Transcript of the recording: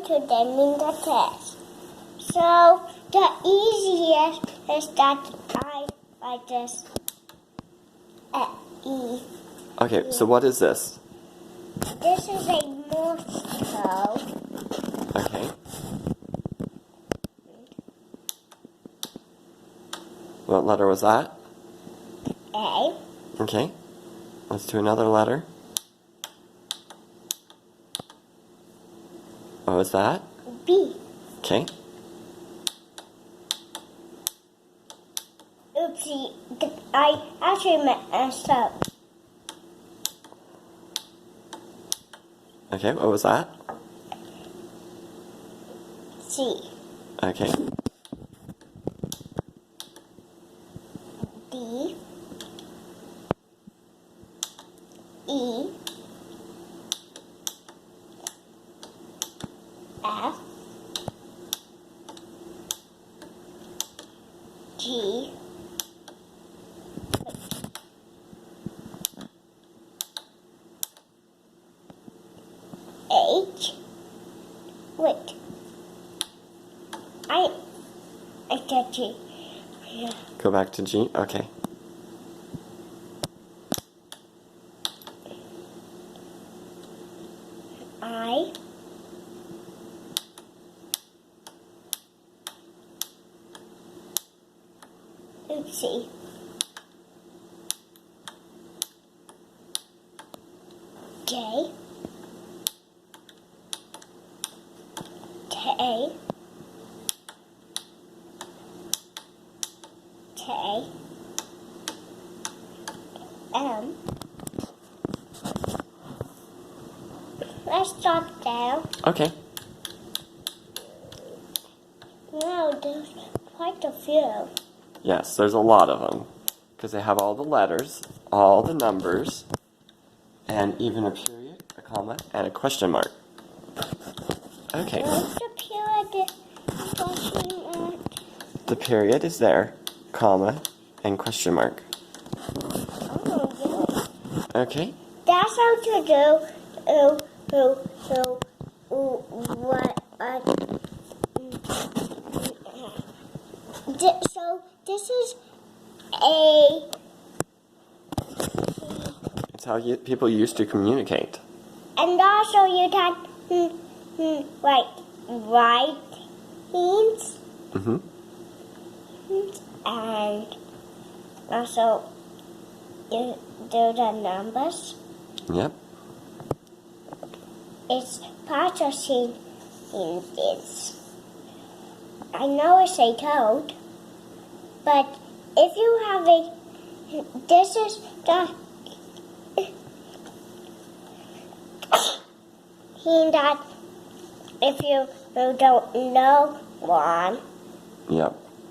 going to taking the test. So the easiest is that I write this E. Okay, so what is this? This is a Morse code. Okay. What letter was that? A. Okay. Let's do another letter. What was that? B. Okay. Oopsie, I actually messed up. Okay, what was that? C. Okay. D. E. F. G. H. Wait. I got G. Yeah. Go back to G. Okay. I. Oopsie. J. K. K. M. Let's stop there. Okay. Wow, there's quite a few. Yes, there's a lot of them. Because they have all the letters, all the numbers, and even a period, a comma, and a question mark. Okay. What's the period question mark? The period is there, comma, and question mark. Oh, yeah. Okay. That's how to do what so this is a It's how people used to communicate. and also you can write hints Mm-hmm. and also you do the numbers. Yep. It's processing in this. I know it's a code, but if you have this is the hint that if you don't know one, Yep.